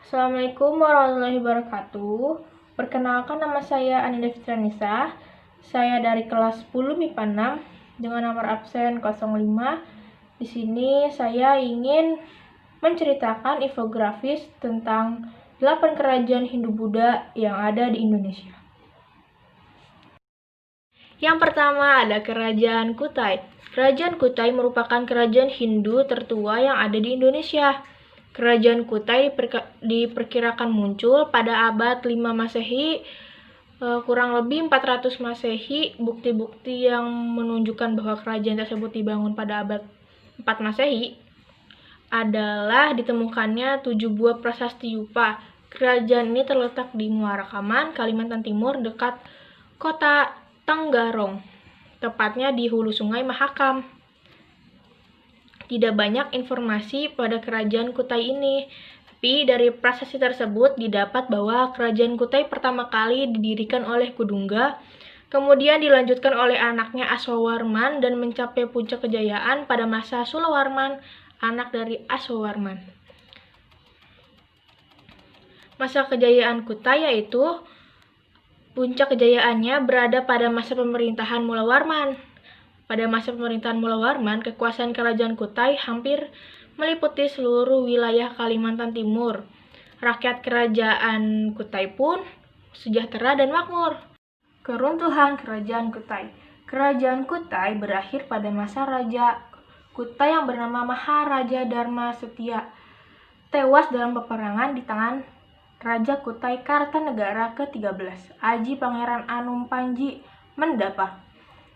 Assalamualaikum warahmatullahi wabarakatuh. Perkenalkan, nama saya Anida Fitranisa. Saya dari kelas 10 MIPA 6 dengan nomor absen 05. Di sini saya ingin menceritakan infografis tentang 8 kerajaan Hindu-Buddha yang ada di Indonesia. Yang pertama ada Kerajaan Kutai. Kerajaan Kutai merupakan kerajaan Hindu tertua yang ada di Indonesia. Kerajaan Kutai diperkirakan muncul pada abad 5 Masehi, kurang lebih 400 Masehi. Bukti-bukti yang menunjukkan bahwa kerajaan tersebut dibangun pada abad 4 Masehi adalah ditemukannya 7 buah prasasti yupa. Kerajaan ini terletak di Muara Kaman, Kalimantan Timur, dekat kota Tenggarong, tepatnya di hulu sungai Mahakam. Tidak banyak informasi pada kerajaan Kutai ini, tapi dari prasasti tersebut didapat bahwa kerajaan Kutai pertama kali didirikan oleh Kudungga, kemudian dilanjutkan oleh anaknya Aswawarman dan mencapai puncak kejayaan pada masa Sulawarman, anak dari Aswawarman. Masa kejayaan Kutai yaitu puncak kejayaannya berada pada masa pemerintahan Mulawarman. Pada masa pemerintahan Mulawarman, kekuasaan kerajaan Kutai hampir meliputi seluruh wilayah Kalimantan Timur. Rakyat kerajaan Kutai pun sejahtera dan makmur. Keruntuhan kerajaan Kutai. Kerajaan Kutai berakhir pada masa Raja Kutai yang bernama Maharaja Dharma Setia, tewas dalam peperangan di tangan Raja Kutai Kartanegara ke-13, Aji Pangeran Anum Panji Mendapa.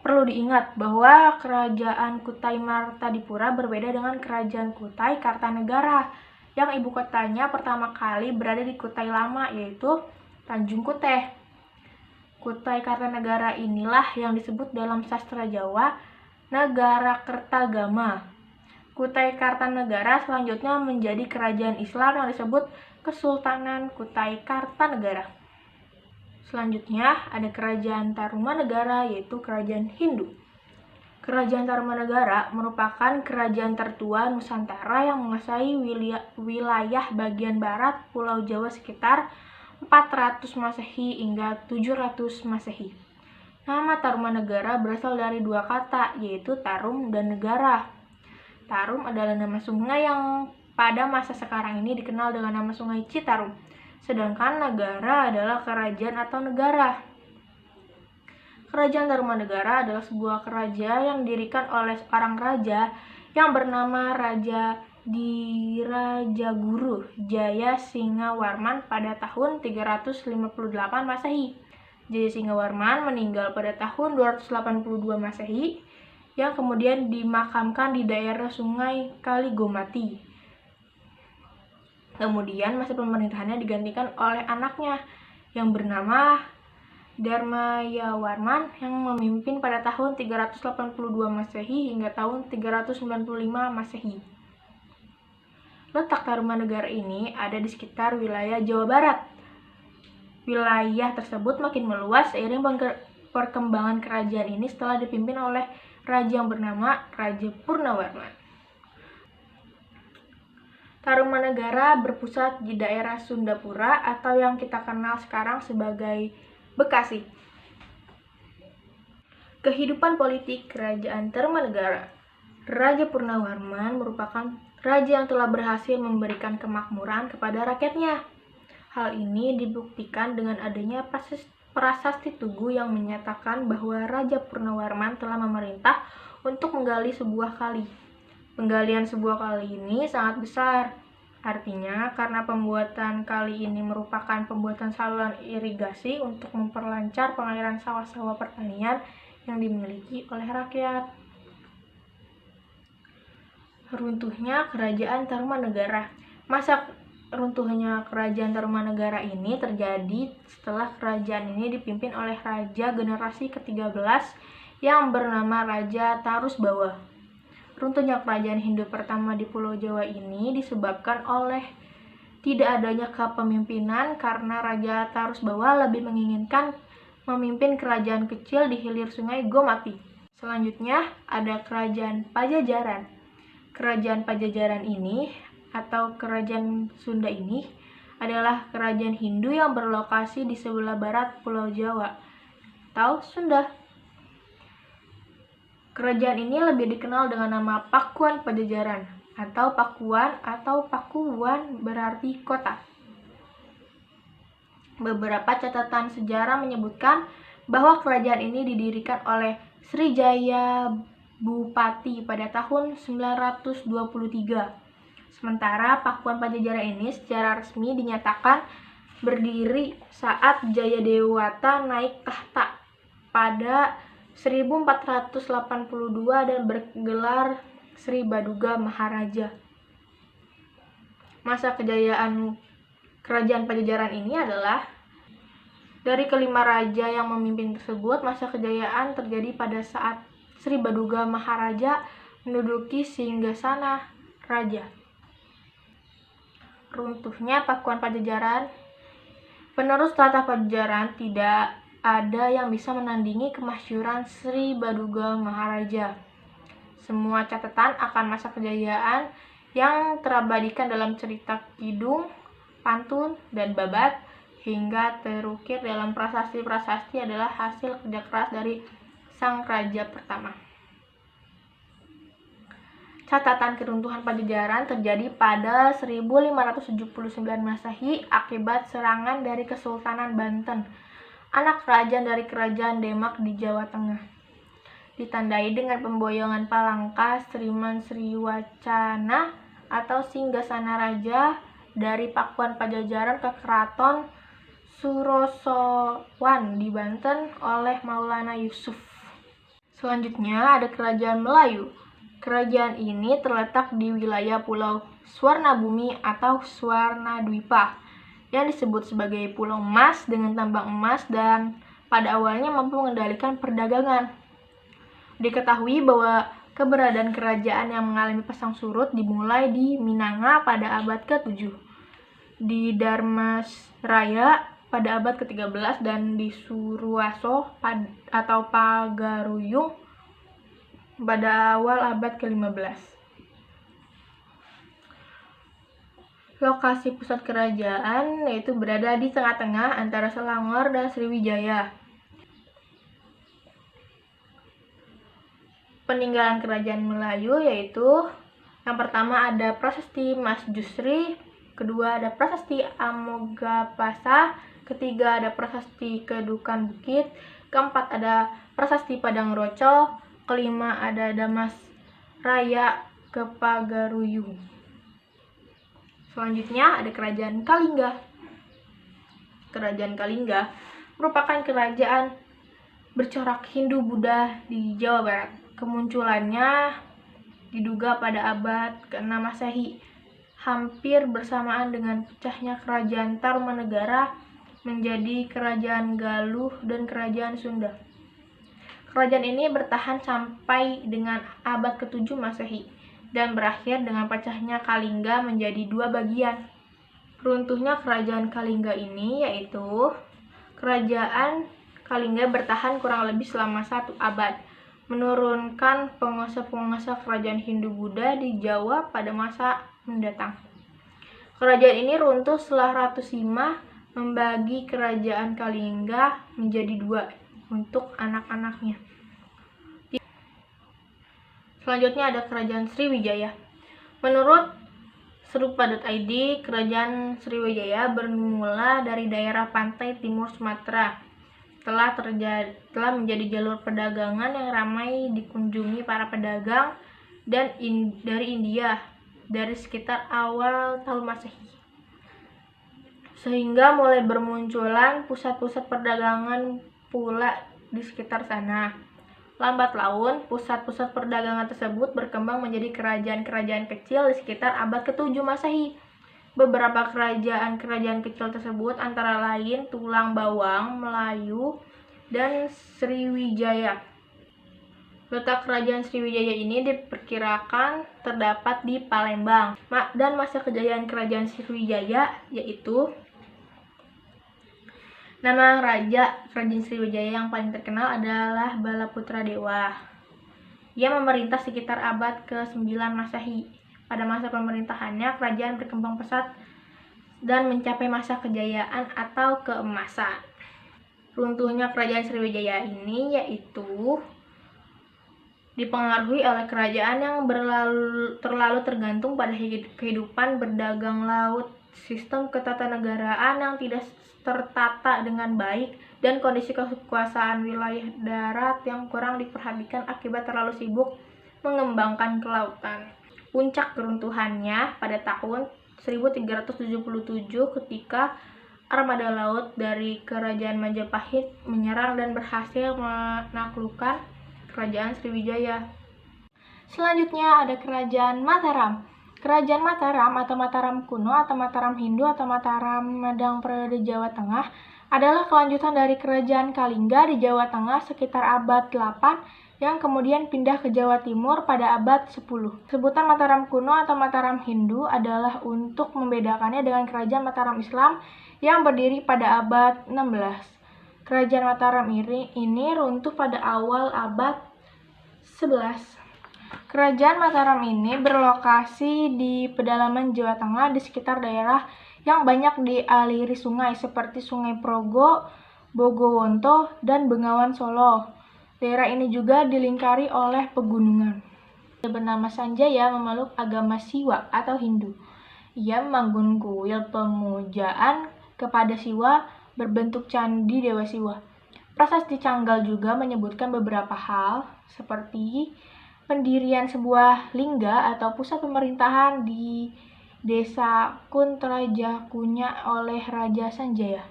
Perlu diingat bahwa kerajaan Kutai Martadipura berbeda dengan kerajaan Kutai Kartanegara yang ibu kotanya pertama kali berada di Kutai Lama, yaitu Tanjung Kuteh. Kutai Kartanegara inilah yang disebut dalam sastra Jawa Negara Kertagama. Kutai Kartanegara selanjutnya menjadi kerajaan Islam yang disebut Kesultanan Kutai Kartanegara. Selanjutnya ada Kerajaan Tarumanegara, yaitu kerajaan Hindu. Kerajaan Tarumanegara merupakan kerajaan tertua Nusantara yang menguasai wilayah bagian barat Pulau Jawa sekitar 400 Masehi hingga 700 Masehi. Nama Tarumanegara berasal dari dua kata, yaitu tarum dan negara. Tarum adalah nama sungai yang pada masa sekarang ini dikenal dengan nama Sungai Citarum. Sedangkan negara adalah kerajaan atau negara. Kerajaan Tarumanegara adalah sebuah kerajaan yang didirikan oleh seorang raja yang bernama Raja Dirajaguru Jaya Singawarman pada tahun 358 Masehi. Jaya Singawarman meninggal pada tahun 282 Masehi, yang kemudian dimakamkan di daerah Sungai Kaligomati. Kemudian masa pemerintahannya digantikan oleh anaknya yang bernama Dharmayawarman yang memimpin pada tahun 382 Masehi hingga tahun 395 Masehi. Letak Tarumanegara ini ada di sekitar wilayah Jawa Barat. Wilayah tersebut makin meluas seiring perkembangan kerajaan ini setelah dipimpin oleh raja yang bernama Raja Purnawarman. Tarumanegara berpusat di daerah Sundapura atau yang kita kenal sekarang sebagai Bekasi. Kehidupan politik Kerajaan Tarumanegara. Raja Purnawarman merupakan raja yang telah berhasil memberikan kemakmuran kepada rakyatnya. Hal ini dibuktikan dengan adanya prasasti Tugu yang menyatakan bahwa Raja Purnawarman telah memerintah untuk menggali sebuah kali. Penggalian sebuah kali ini sangat besar. Artinya, karena pembuatan kali ini merupakan pembuatan saluran irigasi untuk memperlancar pengairan sawah-sawah pertanian yang dimiliki oleh rakyat. Runtuhnya Kerajaan Tarumanegara. Masa runtuhnya Kerajaan Tarumanegara ini terjadi setelah kerajaan ini dipimpin oleh raja generasi ke-13 yang bernama Raja Tarusbawa. Runtuhnya kerajaan Hindu pertama di Pulau Jawa ini disebabkan oleh tidak adanya kepemimpinan karena Raja Tarusbawa lebih menginginkan memimpin kerajaan kecil di hilir sungai Gomati. Selanjutnya ada Kerajaan Pajajaran. Kerajaan Pajajaran ini atau Kerajaan Sunda ini adalah kerajaan Hindu yang berlokasi di sebelah barat Pulau Jawa atau Sunda. Kerajaan ini lebih dikenal dengan nama Pakuan Pajajaran atau Pakuan berarti kota. Beberapa catatan sejarah menyebutkan bahwa kerajaan ini didirikan oleh Srijaya Bupati pada tahun 923. Sementara Pakuan Pajajaran ini secara resmi dinyatakan berdiri saat Jayadewata naik tahta pada 1482 dan bergelar Sri Baduga Maharaja. Masa kejayaan kerajaan Pajajaran ini adalah dari kelima raja yang memimpin tersebut. Masa kejayaan terjadi pada saat Sri Baduga Maharaja menduduki singgasana raja. Runtuhnya Pakuan Pajajaran. Penerus tahta Pajajaran tidak ada yang bisa menandingi kemasyhuran Sri Baduga Maharaja. Semua catatan akan masa kejayaan yang terabadikan dalam cerita kidung, pantun, dan babat hingga terukir dalam prasasti-prasasti adalah hasil kerja keras dari sang raja pertama. Catatan keruntuhan Pajajaran terjadi pada 1579 Masehi akibat serangan dari Kesultanan Banten, anak kerajaan dari Kerajaan Demak di Jawa Tengah. Ditandai dengan pemboyongan Palangka Sriman Sriwacana atau singgasana raja dari Pakuan Pajajaran ke Keraton Surosowan di Banten oleh Maulana Yusuf. Selanjutnya ada Kerajaan Melayu. Kerajaan ini terletak di wilayah Pulau Swarnabumi atau Swarnadwipa yang disebut sebagai Pulau Emas dengan tambang emas dan pada awalnya mampu mengendalikan perdagangan. Diketahui bahwa keberadaan kerajaan yang mengalami pasang surut dimulai di Minanga pada abad ke-7, di Dharmasraya pada abad ke-13 dan di Suruwaso atau Pagaruyung pada awal abad ke-15. Lokasi pusat kerajaan yaitu berada di tengah-tengah antara Selangor dan Sriwijaya. Peninggalan kerajaan Melayu yaitu yang pertama ada Prasasti Mas Jusri, kedua ada Prasasti Amogapasa, ketiga ada Prasasti Kedukan Bukit, keempat ada Prasasti Padang Roco, kelima ada Damas Raya Kepagaruyung. Selanjutnya ada Kerajaan Kalingga. Kerajaan Kalingga merupakan kerajaan bercorak Hindu-Buddha di Jawa Barat. Kemunculannya diduga pada abad ke-6 Masehi, hampir bersamaan dengan pecahnya Kerajaan Tarumanegara menjadi Kerajaan Galuh dan Kerajaan Sunda. Kerajaan ini bertahan sampai dengan abad ke-7 Masehi dan berakhir dengan pecahnya Kalingga menjadi dua bagian. Runtuhnya Kerajaan Kalingga ini yaitu Kerajaan Kalingga bertahan kurang lebih selama 1 abad, menurunkan penguasa-penguasa kerajaan Hindu-Buddha di Jawa pada masa mendatang. Kerajaan ini runtuh setelah Ratu Sima membagi Kerajaan Kalingga menjadi 2 untuk anak-anaknya. Selanjutnya ada Kerajaan Sriwijaya. Menurut serupa.id, Kerajaan Sriwijaya bermula dari daerah pantai timur Sumatera. Telah menjadi jalur perdagangan yang ramai dikunjungi para pedagang dan dari India dari sekitar awal tahun Masehi. Sehingga mulai bermunculan pusat-pusat perdagangan pula di sekitar sana. Lambat laun, pusat-pusat perdagangan tersebut berkembang menjadi kerajaan-kerajaan kecil di sekitar abad ke-7 Masehi. Beberapa kerajaan-kerajaan kecil tersebut antara lain Tulang Bawang, Melayu, dan Sriwijaya. Letak Kerajaan Sriwijaya ini diperkirakan terdapat di Palembang. Dan masa kejayaan Kerajaan Sriwijaya yaitu nama Raja Kerajaan Sriwijaya yang paling terkenal adalah Balaputra Dewa. Ia memerintah sekitar abad ke-9 Masehi. Pada masa pemerintahannya, kerajaan berkembang pesat dan mencapai masa kejayaan atau keemasan. Runtuhnya kerajaan Sriwijaya ini yaitu dipengaruhi oleh kerajaan yang terlalu tergantung pada kehidupan berdagang laut, sistem ketatanegaraan yang tidak tertata dengan baik, dan kondisi kekuasaan wilayah darat yang kurang diperhatikan akibat terlalu sibuk mengembangkan kelautan. Puncak keruntuhannya pada tahun 1377 ketika armada laut dari kerajaan Majapahit menyerang dan berhasil menaklukkan kerajaan Sriwijaya. Selanjutnya ada kerajaan Mataram. Kerajaan Mataram atau Mataram kuno atau Mataram Hindu atau Mataram Medang periode Jawa Tengah adalah kelanjutan dari kerajaan Kalingga di Jawa Tengah sekitar abad 8 yang kemudian pindah ke Jawa Timur pada abad 10. Sebutan Mataram kuno atau Mataram Hindu adalah untuk membedakannya dengan kerajaan Mataram Islam yang berdiri pada abad 16. Kerajaan Mataram ini runtuh pada awal abad 11. Kerajaan Mataram ini berlokasi di pedalaman Jawa Tengah di sekitar daerah yang banyak dialiri sungai seperti Sungai Progo, Bogowonto, dan Bengawan Solo. Daerah ini juga dilingkari oleh pegunungan. Ia bernama Sanjaya memeluk agama Siwa atau Hindu. Ia membangun kuil pemujaan kepada Siwa berbentuk candi Dewa Siwa. Prasasti Canggal juga menyebutkan beberapa hal seperti pendirian sebuah lingga atau pusat pemerintahan di Desa Kuntrajakunya oleh Raja Sanjaya.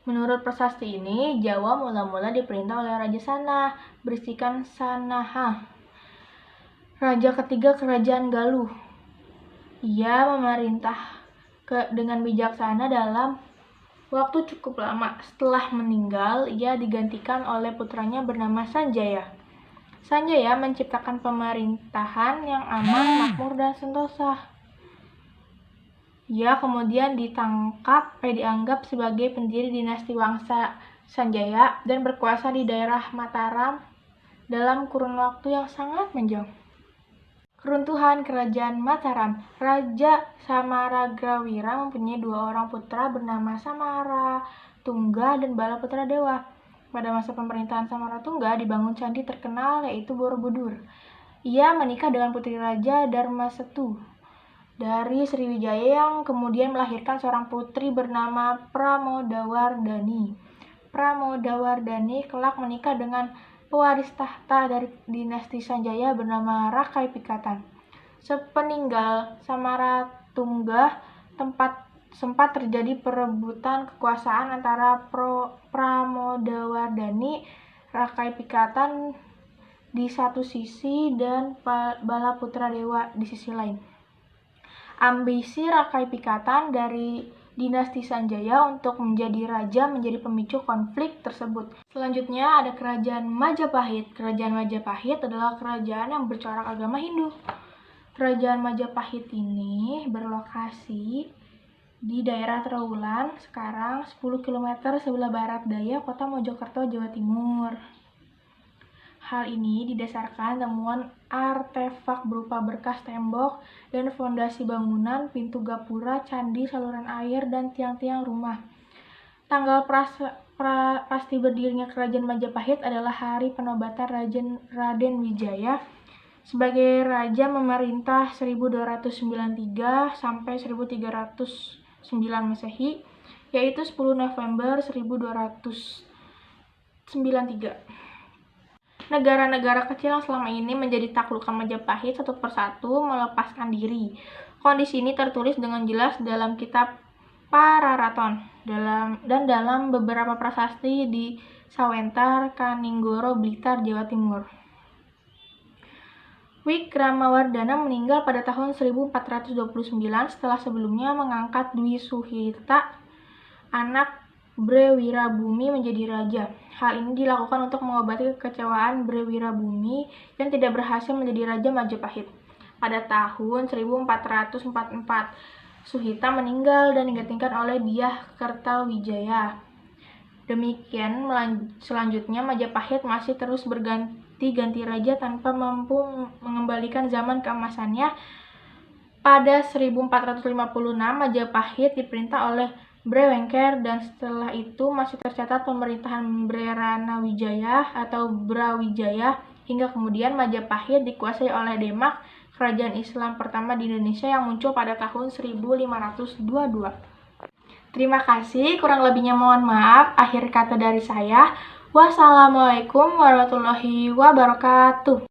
Menurut prasasti ini, Jawa mula-mula diperintah oleh Raja Sana, berisikan Sanaha, raja ketiga kerajaan Galuh. Ia memerintah dengan bijaksana dalam waktu cukup lama. Setelah meninggal, ia digantikan oleh putranya bernama Sanjaya. Sanjaya menciptakan pemerintahan yang aman, makmur, dan sentosa. Ia kemudian dianggap sebagai pendiri dinasti Wangsa Sanjaya dan berkuasa di daerah Mataram dalam kurun waktu yang sangat panjang. Keruntuhan Kerajaan Mataram. Raja Samaragrawira mempunyai dua orang putra bernama Samaratungga dan Balaputra Dewa. Pada masa pemerintahan Samaratungga dibangun candi terkenal yaitu Borobudur. Ia menikah dengan putri Raja Darmasetu dari Sriwijaya yang kemudian melahirkan seorang putri bernama Pramodawardhani. Pramodawardhani kelak menikah dengan pewaris tahta dari dinasti Sanjaya bernama Rakai Pikatan. Sepeninggal Samaratungga sempat terjadi perebutan kekuasaan antara Pramodawardhani, Rakai Pikatan di satu sisi dan Balaputra Dewa di sisi lain. Ambisi Rakai Pikatan dari dinasti Sanjaya untuk menjadi raja menjadi pemicu konflik tersebut. Selanjutnya ada Kerajaan Majapahit. Kerajaan Majapahit adalah kerajaan yang bercorak agama Hindu. Kerajaan Majapahit ini berlokasi di daerah Trowulan, sekarang 10 km sebelah barat daya kota Mojokerto, Jawa Timur. Hal ini didasarkan temuan artefak berupa berkas tembok dan fondasi bangunan, pintu gapura, candi, saluran air, dan tiang-tiang rumah. Tanggal pasti berdirinya Kerajaan Majapahit adalah hari penobatan Raden Wijaya sebagai raja memerintah 1293 sampai 1309 Masehi, yaitu 10 November 1293. Negara-negara kecil yang selama ini menjadi taklukan Majapahit satu persatu melepaskan diri. Kondisi ini tertulis dengan jelas dalam kitab Pararaton dan dalam beberapa prasasti di Sawentar, Kaninggoro, Blitar, Jawa Timur. Wikramawardhana meninggal pada tahun 1429 setelah sebelumnya mengangkat Dwi Suhirta, anak Brewirabumi, menjadi raja. Hal ini dilakukan untuk mengobati kekecewaan Brewirabumi yang tidak berhasil menjadi raja Majapahit. Pada tahun 1444, Suhita meninggal dan digantikan oleh Dyah Kertawijaya. Demikian selanjutnya Majapahit masih terus berganti-ganti raja tanpa mampu mengembalikan zaman keemasannya Pada 1456, Majapahit diperintah oleh Brawijaya dan setelah itu masih tercatat pemerintahan Branawijaya atau Brawijaya hingga kemudian Majapahit dikuasai oleh Demak, kerajaan Islam pertama di Indonesia yang muncul pada tahun 1522. Terima kasih, kurang lebihnya mohon maaf. Akhir kata dari saya, wassalamualaikum warahmatullahi wabarakatuh.